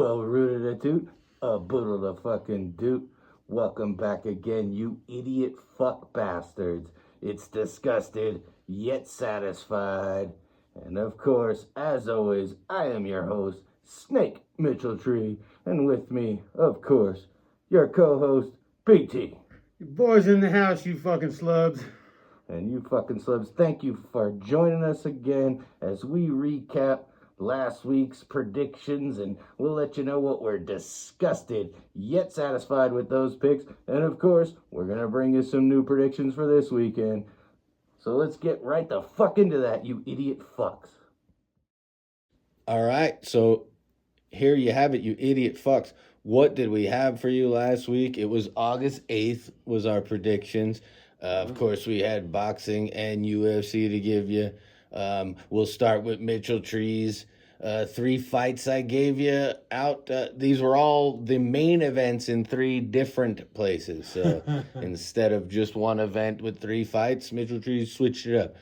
Well rooted a toot, a boodle a fucking doot. Welcome back again, you idiot fuck bastards. It's disgusted, yet satisfied. And of course, as always, I am your host, Snake Mitchell-Tree. And with me, of course, your co-host, Big T. Your boys in the house, you fucking slubs. And you fucking slubs, thank you for joining us again as we recap last week's predictions, and we'll let you know what we're disgusted yet satisfied with those picks. And of course, we're gonna bring you some new predictions for this weekend. So let's get right the fuck into that, you idiot fucks. All right, so here you have it, you idiot fucks. What did we have for you last week? It was August 8th was our predictions. Of course, we had boxing and UFC to give you. We'll start with Mitchell Tree's 3 fights I gave you out. These were all the main events in 3 different places. So instead of just one event with 3 fights, Mitchell Tree switched it up.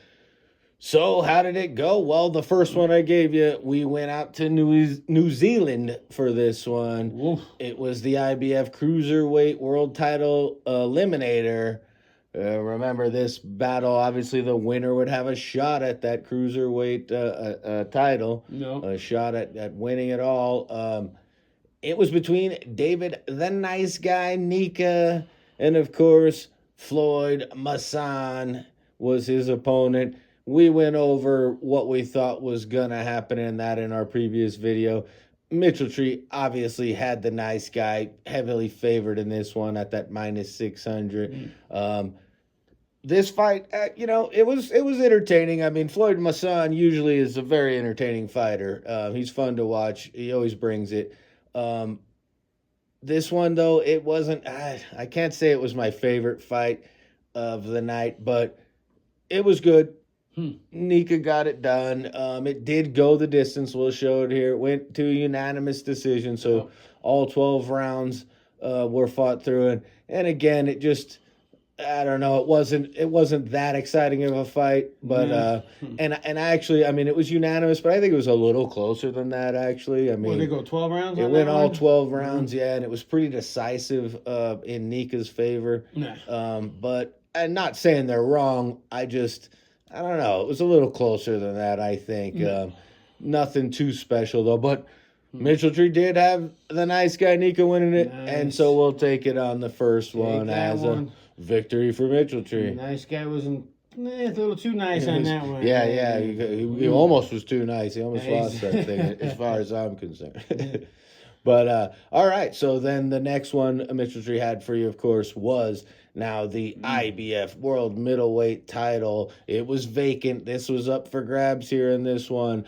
So how did it go? Well, the first one I gave you, we went out to New Zealand for this one. Oof. It was the IBF Cruiserweight World Title Eliminator. Remember this battle, obviously the winner would have a shot at that Cruiserweight title. No. A shot at winning it all. It was between David the Nice Guy Nika and, of course, Floyd Masson was his opponent. We went over what we thought was going to happen in our previous video. Mitchell Tree obviously had the Nice Guy, heavily favored in this one at that minus 600. This fight, it was entertaining. I mean, Floyd Masson usually is a very entertaining fighter. He's fun to watch. He always brings it. This one, though, it wasn't, I can't say it was my favorite fight of the night, but it was good. Nika got it done. It did go the distance. We'll show it here. It went to a unanimous decision, so all 12 rounds were fought through. And again, it just, I don't know. It wasn't that exciting of a fight, but and actually, I mean, it was unanimous, but I think it was a little closer than that. Actually, I mean, They go 12 rounds. It went all 12 rounds, yeah, and it was pretty decisive in Nika's favor. But I'm not saying they're wrong. I don't know. It was a little closer than that, I think. Nothing too special, though. But Mitchell Tree did have the Nice Guy Nika winning it, and so we'll take it on the first one as a victory for Mitchell Tree. Nice Guy wasn't a little too nice on that one. Yeah. He almost was too nice. He almost lost that thing, as far as I'm concerned. But, all right, so then the next one Mitchell Tree had for you, of course, was now the IBF World Middleweight title. It was vacant. This was up for grabs here in this one.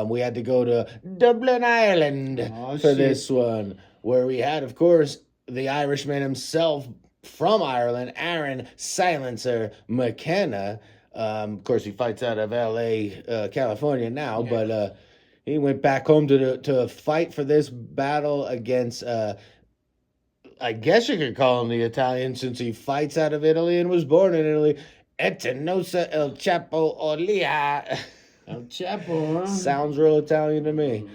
We had to go to Dublin, Ireland for this one, where we had, of course, the Irishman himself from Ireland, Aaron Silencer McKenna. Of course, he fights out of L.A., California now, but he went back home to fight for this battle against, I guess you could call him the Italian since he fights out of Italy and was born in Italy, Etinosa El Chapo Olia. El Chapo, huh? Sounds real Italian to me.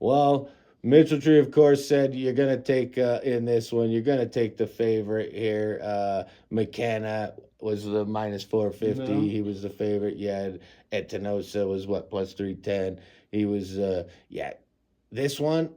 Well, Mitchell Tree, of course, said you're going to take, in this one, you're going to take the favorite here. McKenna was the minus 450. No. He was the favorite. Yeah, Etinosa was plus 310. He was, This one,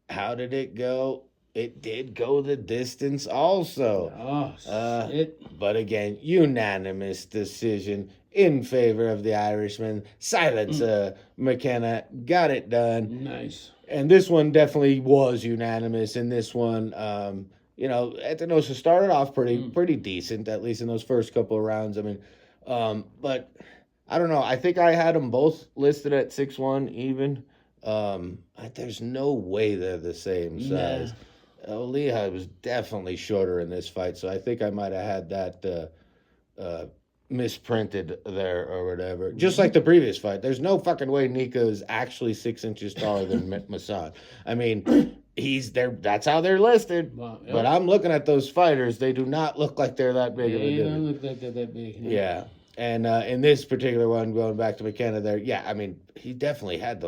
how did it go? It did go the distance also. Oh, shit. But again, unanimous decision in favor of the Irishman. Silencer McKenna got it done. Nice. And this one definitely was unanimous. In this one, Etinosa started off pretty decent, at least in those first couple of rounds. I mean, but I don't know. I think I had them both listed at 6-1 even. There's no way they're the same size. Lehigh was definitely shorter in this fight, so I think I might have had that misprinted there or whatever. Just like the previous fight. There's no fucking way Nika is actually 6 inches taller than Masson. I mean, he's there. That's how they're listed. Well, But I'm looking at those fighters. They do not look like they're that big of a dude. They don't look like they're that big. Yeah. And in this particular one, going back to McKenna there, yeah, I mean, he definitely had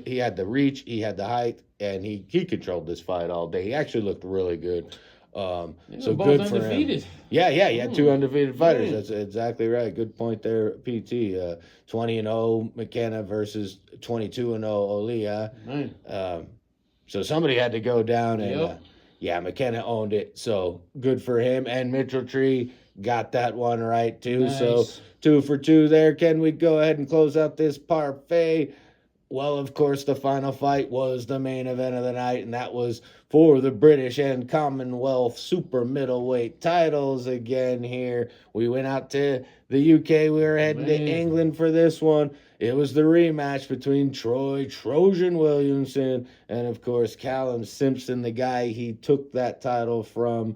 he had the reach, he had the height, and he controlled this fight all day. He actually looked really good. So both good for undefeated. him. Yeah, he had two undefeated fighters. Man. That's exactly right. Good point there, PT. 20-0 McKenna versus 22-0 Olia. So somebody had to go down, and yeah, McKenna owned it. So good for him. And Mitchell Tree got that one right too. Nice. So 2 for 2 there. Can we go ahead and close out this parfait? Well, of course, the final fight was the main event of the night, and that was for the British and Commonwealth super middleweight titles again here. We went out to the UK. We were heading to England for this one. It was the rematch between Troy Trojan Williamson and, of course, Callum Simpson, the guy he took that title from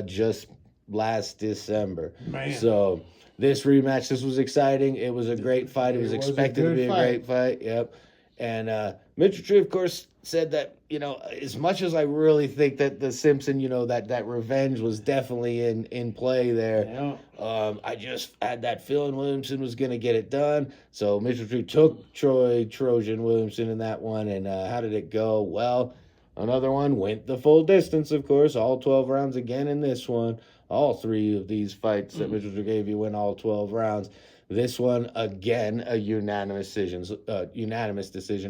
just last December. So this rematch, this was exciting. It was a great fight. It was expected to be a great fight. Yep. And Mitchell Tree, of course, said that, as much as I really think that the Simpson, that revenge was definitely in play there, I just had that feeling Williamson was going to get it done. So Mitchell Tree took Troy Trojan Williamson in that one. And how did it go? Well, another one went the full distance, of course, all 12 rounds again in this one. All 3 of these fights that Mitchell Tree gave you went all 12 rounds. This one, again, a unanimous decision.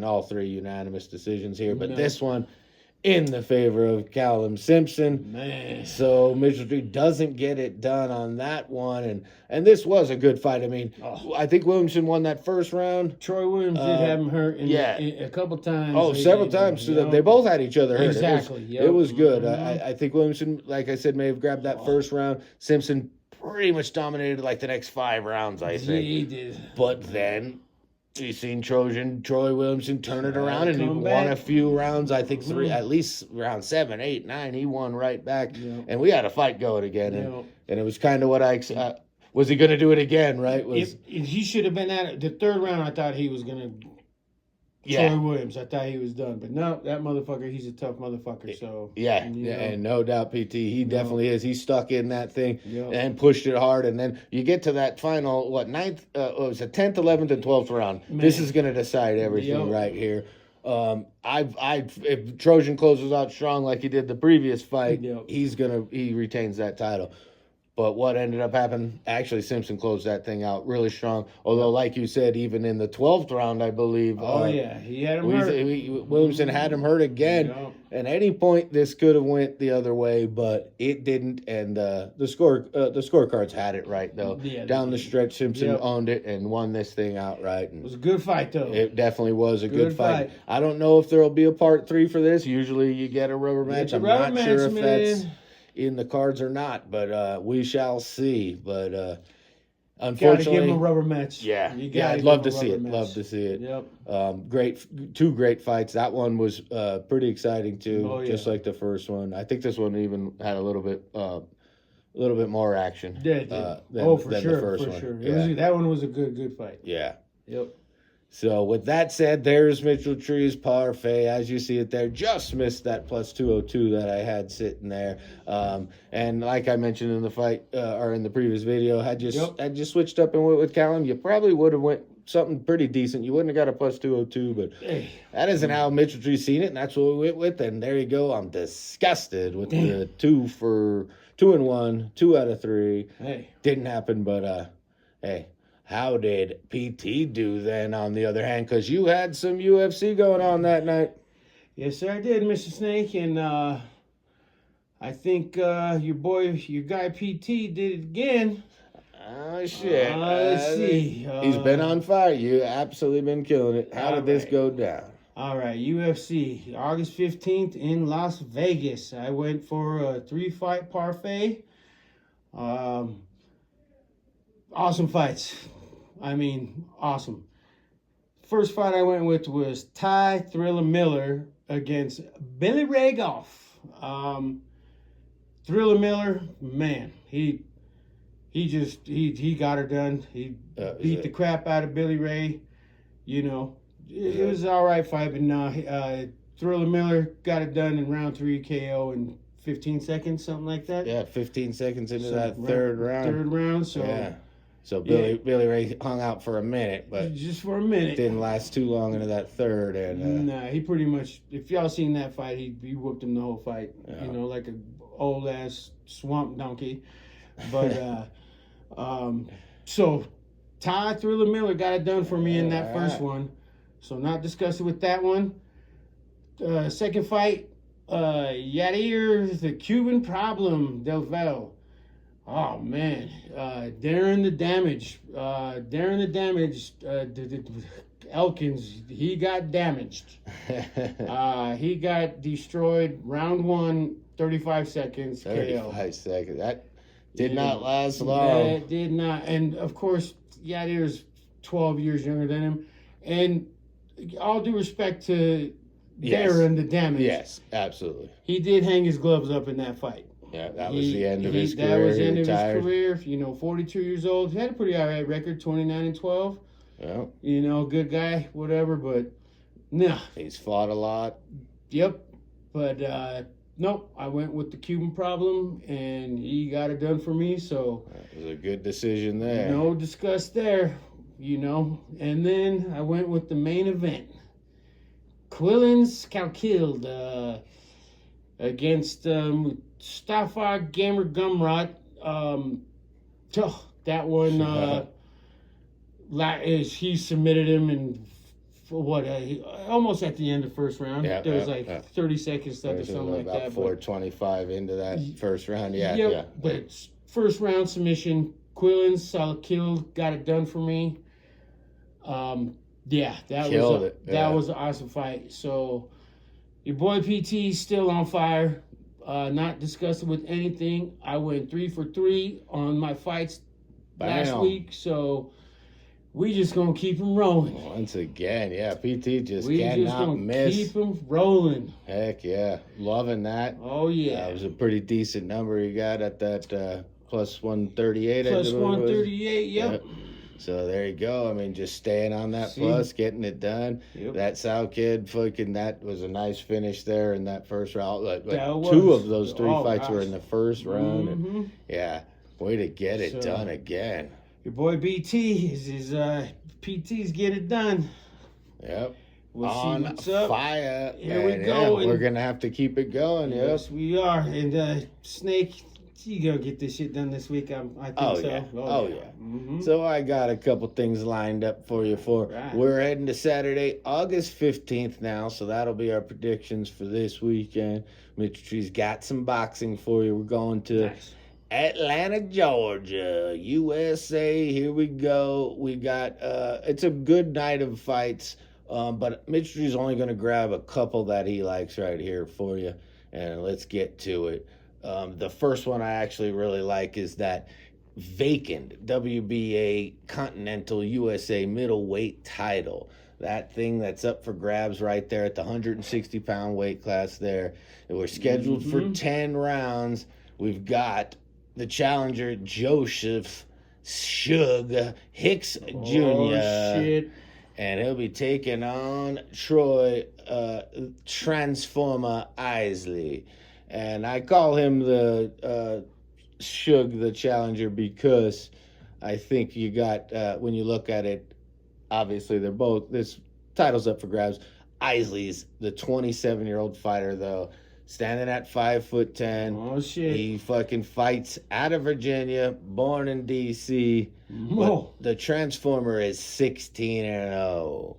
All 3 unanimous decisions here. But this one in the favor of Callum Simpson. Man. So Mitchell Tree doesn't get it done on that one. And this was a good fight. I mean, I think Williamson won that first round. Troy Williams did have him hurt a couple times. Oh, several times. They both had each other hurt. Exactly. It was good. I think Williamson, like I said, may have grabbed that first round. Simpson pretty much dominated like the next 5 rounds, I think. Yeah, he did. But then you seen Troy Williamson turn it around, and he won a few rounds. I think 3, at least round 7, 8, 9. He won right back, and we had a fight going again. And it was kind of what I was he going to do it again? Right? He should have been at it. The 3rd round, I thought he was going to. Troy Williams, I thought he was done, but no, that motherfucker, he's a tough motherfucker. So and no doubt, PT, he definitely is. He stuck in that thing and pushed it hard, and then you get to that final 9th, it was the 10th, 11th, and 12th round. Man. This is going to decide everything right here. If Trojan closes out strong like he did the previous fight, he retains that title. But what ended up happening, actually, Simpson closed that thing out really strong. Although, like you said, even in the 12th round, I believe. He had him hurt. Williamson had him hurt again. At any point, this could have went the other way, but it didn't. And the scorecards had it right, though. Down the stretch, Simpson owned it and won this thing outright. And it was a good fight, though. It definitely was a good fight. I don't know if there will be a part 3 for this. Usually you get a rubber match. I'm not sure if that's in the cards or not, but we shall see. But unfortunately, gotta give him a rubber match. Yeah, I'd love to see it. Love to see it. Yep. 2 great fights. That one was pretty exciting too, just like the first one. I think this one even had a little bit more action. Than the first one. Sure. That one was a good fight. Yeah. Yep. So with that said, there's Mitchell Tree's parfait. As you see it there, just missed that plus 202 that I had sitting there. And like I mentioned in the fight or in the previous video, had you switched up and went with Callum, you probably would have went something pretty decent. You wouldn't have got a plus 202, but that isn't how Mitchell Tree's seen it, and that's what we went with. And there you go. I'm disgusted with the 2-1, 2 out of 3. Didn't happen, but hey. How did PT do then, on the other hand? Because you had some UFC going on that night. Yes, sir, I did, Mr. Snake. And I think your guy PT did it again. Oh, shit. Let's see. He's been on fire. You absolutely been killing it. How did this go down? All right, UFC, August 15th in Las Vegas. I went for a 3-fight parfait. Awesome fights. I mean, awesome. First fight I went with was Ty Thriller Miller against Billy Ray Goff. Thriller Miller, man, he got her done. He beat the crap out of Billy Ray. It was an all right fight, but Thriller Miller got it done in round 3 KO in 15 seconds, something like that. Yeah, 15 seconds into that third round. So So Billy Ray hung out for a minute, but just for a minute. Didn't last too long into that third. And nah, he pretty much. If y'all seen that fight, he whooped him the whole fight. Yeah. You know, like a old ass swamp donkey. But so Ty Thriller Miller got it done for me in that first one. So not disgusted with that one. Second fight, Yadir the Cuban Problem Del Val. Oh man, Darren the Damage, Elkins, he got damaged. He got destroyed. Round 1, 35 seconds. 35 KO. seconds. That did not last long. That did not. And of course, Yadir's 12 years younger than him. And all due respect to Darren the Damage. Yes, absolutely. He did hang his gloves up in that fight. Yeah, that was the end of his career. That was the end of his career. You know, 42 years old. He had a pretty all right record, 29-12. Yeah. You know, good guy, whatever, but nah. He's fought a lot. Yep. But nope, I went with the Cuban Problem, and he got it done for me, so. That was a good decision there. No discuss there, you know. And then I went with the main event. Quillins Kalkild against Mustafa Gamer Gumrot. That one, he submitted him in almost at the end of the first round. Yeah, there was 30 seconds left or something like that. About 4:25 into that first round. Yeah, yep, yeah. But first round submission, Quillins Kalkild got it done for me. Yeah, that was an awesome fight. So your boy PT still on fire. Not disgusted with anything. I went 3 for 3 on my fights last week, so we just gonna keep him rolling. Once again, yeah, PT just we cannot just gonna miss. Keep him rolling. Heck yeah, loving that. Oh yeah, that was a pretty decent number he got at that plus 138. Plus 138, yep. So there you go. I mean, just staying on that plus, getting it done. Yep. That South kid, that was a nice finish there in that first round. Like 2 of those 3 fights were in the first round. Mm-hmm. And yeah, way to get it done again. Your boy BT is PT's get it done. Yep. We'll on see what's up. fire. Here we go. Yeah, we're gonna have to keep it going. Yes, we are. And Snake, you gonna get this shit done this week? I think so. Yeah. Oh yeah. Mm-hmm. So I got a couple things lined up for you. We're heading to Saturday, August 15th now, so that'll be our predictions for this weekend. Mr. Tree's got some boxing for you. We're going to Atlanta, Georgia, USA. Here we go. We got it's a good night of fights, but Mitch Tree's only going to grab a couple that he likes right here for you, and let's get to it. The first one I actually really like is that vacant WBA Continental USA middleweight title. That thing that's up for grabs right there at the 160-pound weight class there. And we're scheduled for 10 rounds. We've got the challenger Joseph Shug Hicks Jr. Shit. And he'll be taking on Troy Transformer Isley. And I call him the Shug the challenger because I think you got, when you look at it, obviously they're both, this title's up for grabs. Isley's the 27-year-old fighter, though, standing at 5'10". Oh, shit. He fucking fights out of Virginia, born in D.C. But the Transformer is 16-0.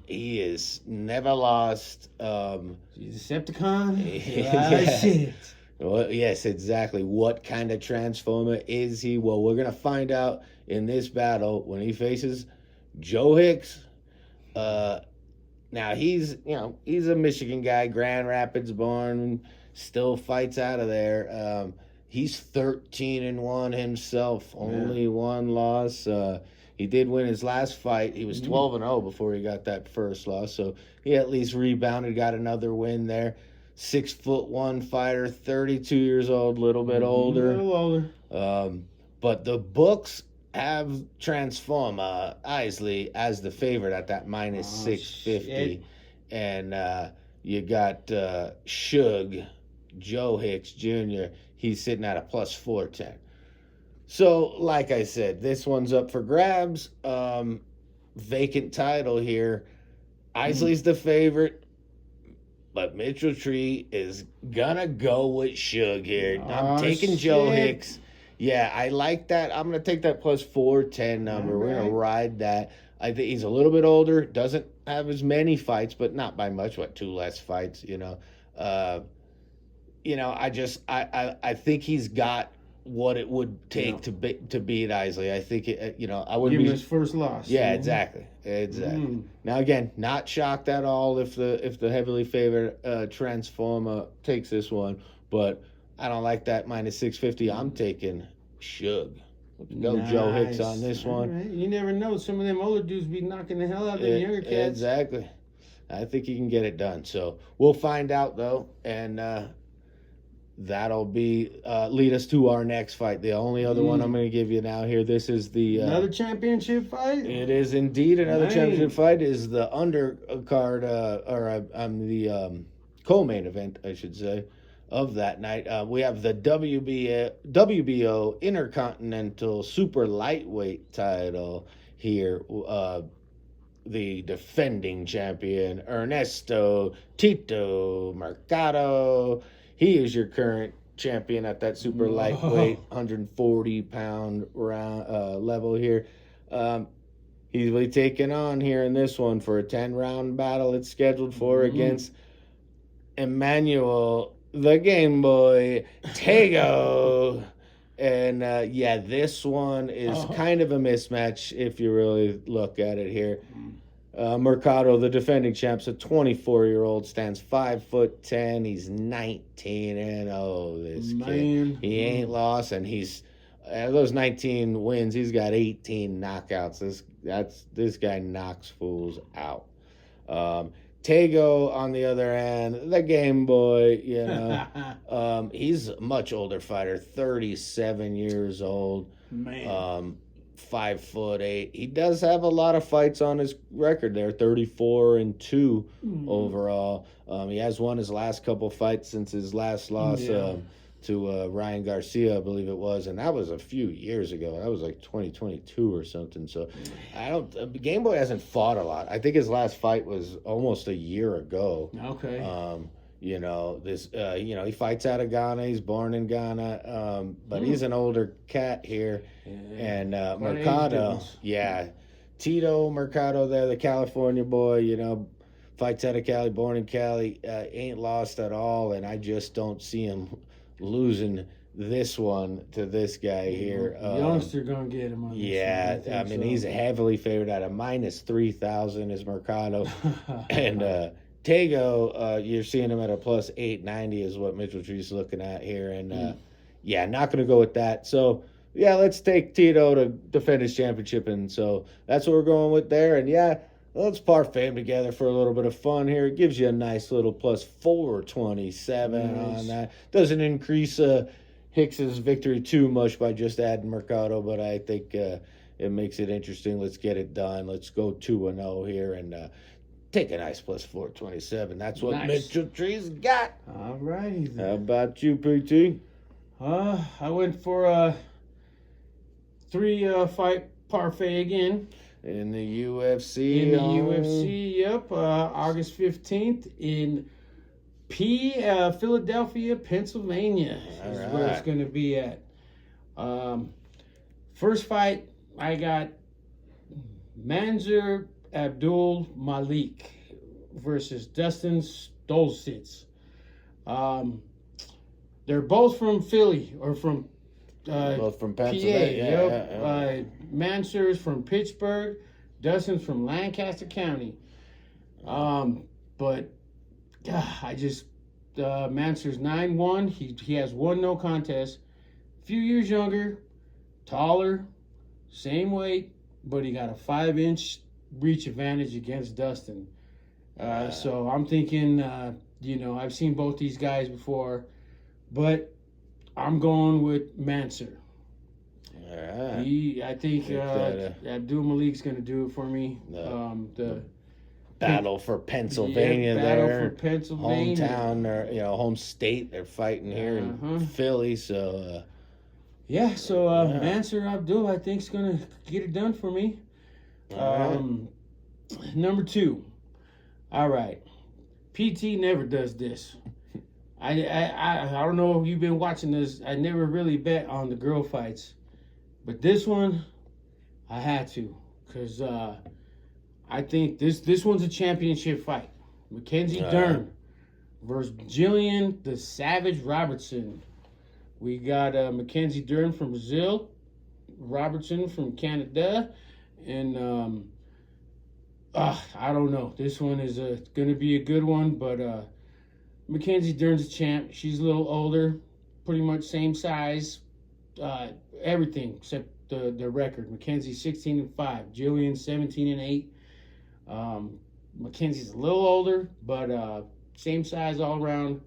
He is never lost. He's a Decepticon? Shit. Well, yes, exactly. What kind of Transformer is he? Well, we're going to find out in this battle when he faces Joe Hicks. Now, he's a Michigan guy, Grand Rapids born, still fights out of there. He's 13-1 himself, only one loss. He did win his last fight. He was 12-0 before he got that first loss, so he at least rebounded, got another win there. 6'1" fighter, 32 years old, a little bit older. A little older. But the books have Transformer Isley as the favorite at that minus 650. Shit. And you got Shug, Joe Hicks Jr., he's sitting at a plus 410. So, like I said, this one's up for grabs. Vacant title here. Isley's the favorite, but Mitchell Tree is gonna go with Suge here. I'm taking Joe Hicks. Yeah, I like that. I'm gonna take that plus 410 number. We're gonna ride that. I think he's a little bit older, doesn't have as many fights, but not by much. What, 2 less fights? I think he's got what it would take to beat Isley. I think I wouldn't give him his first loss. Yeah, exactly. Now again, not shocked at all if the heavily favored Transformer takes this one, but I don't like that minus 650. I'm taking Suge. Go Joe Hicks on this one. Right. You never know. Some of them older dudes be knocking the hell out of them younger cats. Exactly. I think he can get it done. So we'll find out though, and that'll be lead us to our next fight. The only other one I'm going to give you now here. This is the another championship fight. It is indeed another championship fight. Is the undercard the co-main event, I should say, of that night. We have the WBO Intercontinental Super Lightweight title here. The defending champion Ernesto Tito Mercado. He is your current champion at that super lightweight, 140-pound round level here. He's really taking on here in this one for a 10-round battle. It's scheduled for against Emmanuel, the Game Boy, Tego. And, this one is kind of a mismatch if you really look at it here. Mercado, the defending champ's a 24-year-old, stands 5'10". He's 19, and this kid, he ain't lost, and he's those 19 wins. He's got 18 knockouts. This guy knocks fools out. Tego, on the other hand, the Game Boy, he's a much older fighter, 37 years old. 5'8". He does have a lot of fights on his record there, 34-2 overall. He has won his last couple fights since his last loss to Ryan Garcia, I believe it was, and that was a few years ago. That was like 2022 or something. So Game Boy hasn't fought a lot. I think his last fight was almost a year ago. Okay. He fights out of Ghana. He's born in Ghana, but he's an older cat here. And Mercado, Tito Mercado there, the California boy, fights out of Cali, born in Cali, ain't lost at all, and I just don't see him losing this one to this guy here. Youngster gonna get him on this one, I mean, he's heavily favored at a minus 3,000 is Mercado. And Tego, you're seeing him at a plus 890 is what Mitchell Tree's looking at here. And not going to go with that. So, let's take Tito to defend his championship. And so that's what we're going with there. And let's parfait them together for a little bit of fun here. It gives you a nice little plus 427 on that. Doesn't increase Hicks's victory too much by just adding Mercado, but I think it makes it interesting. Let's get it done. Let's go 2-0 here and take a nice plus 427. That's what Mitchell Tree's got. All righty. How about you, PT? I went for a 3-fight parfait again. In the UFC. August 15th in Philadelphia, Pennsylvania is where it's going to be at. First fight, I got Manzur Abdul Malik versus Dustin Stolzitz. They're both from Philly, or from both from Pennsylvania. Mansur's from Pittsburgh, Dustin's from Lancaster County. But Mansur's 9-1. He has one no contest. A few years younger, taller, same weight, but he got a 5-inch reach advantage against Dustin. So I'm thinking, I've seen both these guys before, but I'm going with Mansur. All right. I think Abdul Malik's going to do it for me. The battle for Pennsylvania hometown or home state. They're fighting here in Philly, so Yeah, so Mansur Abdul, I think, is going to get it done for me. Number 2. All right. PT never does this. I don't know if you've been watching this. I never really bet on the girl fights. But this one, I had to. Because I think this one's a championship fight. Mackenzie Dern versus Jillian the Savage Robertson. We got Mackenzie Dern from Brazil, Robertson from Canada, and I don't know. This one is going to be a good one, but Mackenzie Dern's a champ. She's a little older, pretty much same size, everything except the record. Mackenzie 16-5, Jillian 17-8. Mackenzie's a little older, but same size all around.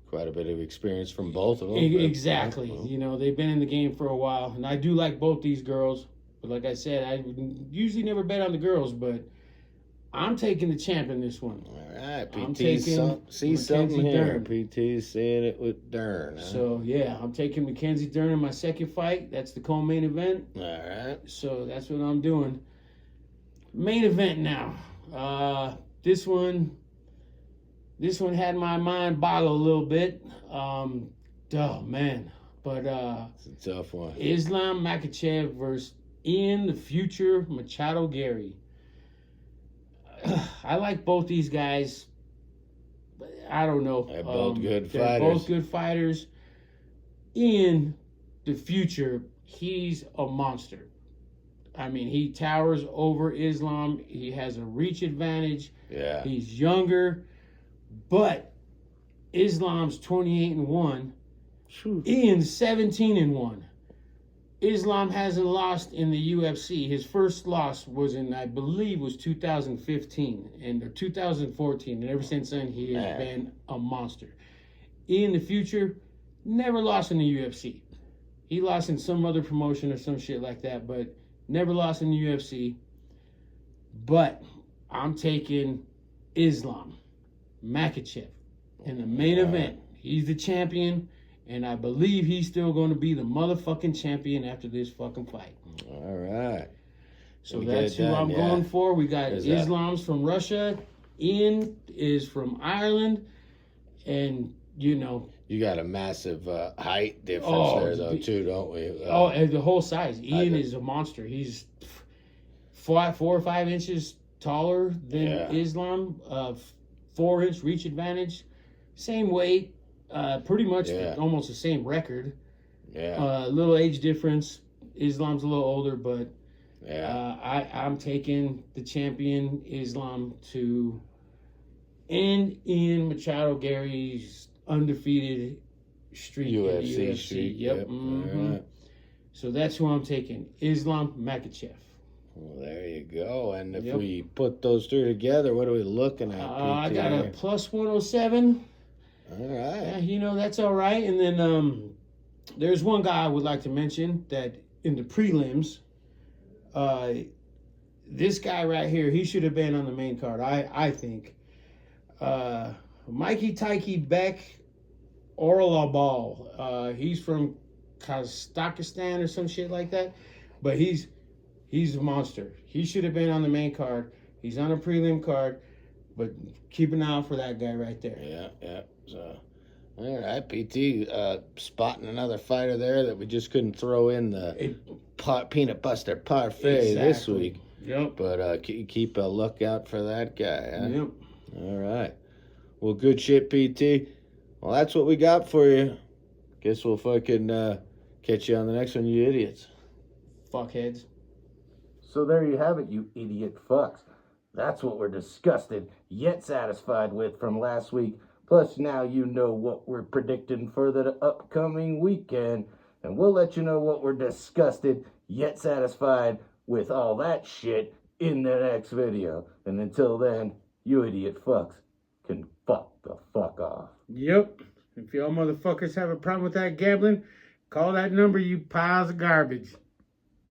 Quite a bit of experience from both of them. Exactly. You know, they've been in the game for a while, and I do like both these girls. But like I said, I usually never bet on the girls, but I'm taking the champ in this one. All right, I'm PT taking see something here. Dern. PT's seeing it with Dern. Huh? So, yeah, I'm taking Mackenzie Dern in my second fight. That's the co-main event. All right. So that's what I'm doing. Main event now. This one had my mind boggle a little bit. Oh, man. But It's a tough one. Islam Makhachev versus Ian the Future Machado Gary. I like both these guys. I don't know. They're both good they're fighters. both good fighters. Ian the Future, he's a monster. I mean, he towers over Islam. He has a reach advantage. Yeah. He's younger. But Islam's 28-1. Ian's 17-1. Islam hasn't lost in the UFC. His first loss was in, I believe, was 2015 or 2014. And ever since then, he has been a monster. Ian the Future never lost in the UFC. He lost in some other promotion or some shit like that, but never lost in the UFC. But I'm taking Islam Makhachev in the main event. He's the champion. And I believe he's still going to be the motherfucking champion after this fucking fight. All right. So that's who I'm going for. We got Islam's from Russia. Ian is from Ireland. And, you know. You got a massive height difference there, though, too, don't we? And the whole size. Ian is a monster. He's 4 or 5 inches taller than Islam. 4-inch reach advantage. Same weight. Pretty much almost the same record. Yeah. Little age difference. Islam's a little older, but I'm taking the champion Islam to end Ian Machado Gary's undefeated streak UFC in the UFC. streak. Yep. Mm-hmm. Right. So that's who I'm taking. Islam Makhachev. Well, there you go. And if we put those two together, what are we looking at? I got a plus 107. All right. Yeah, you know, that's all right. And then there's one guy I would like to mention that in the prelims, this guy right here, he should have been on the main card, I think. Mikey Taiki Beck Oralabal. He's from Kazakhstan or some shit like that. But he's a monster. He should have been on the main card. He's on a prelim card. But keep an eye out for that guy right there. Yeah. So, all right, PT, spotting another fighter there that we just couldn't throw in the peanut butter parfait this week. Yep. But keep a lookout for that guy. Huh? Yep. All right. Well, good shit, PT. Well, that's what we got for you. Guess we'll fucking catch you on the next one, you idiots. Fuckheads. So there you have it, you idiot fucks. That's what we're disgusted yet satisfied with from last week. Plus, now you know what we're predicting for the upcoming weekend. And we'll let you know what we're disgusted yet satisfied with all that shit in the next video. And until then, you idiot fucks can fuck the fuck off. Yep. If y'all motherfuckers have a problem with that gambling, call that number, you piles of garbage.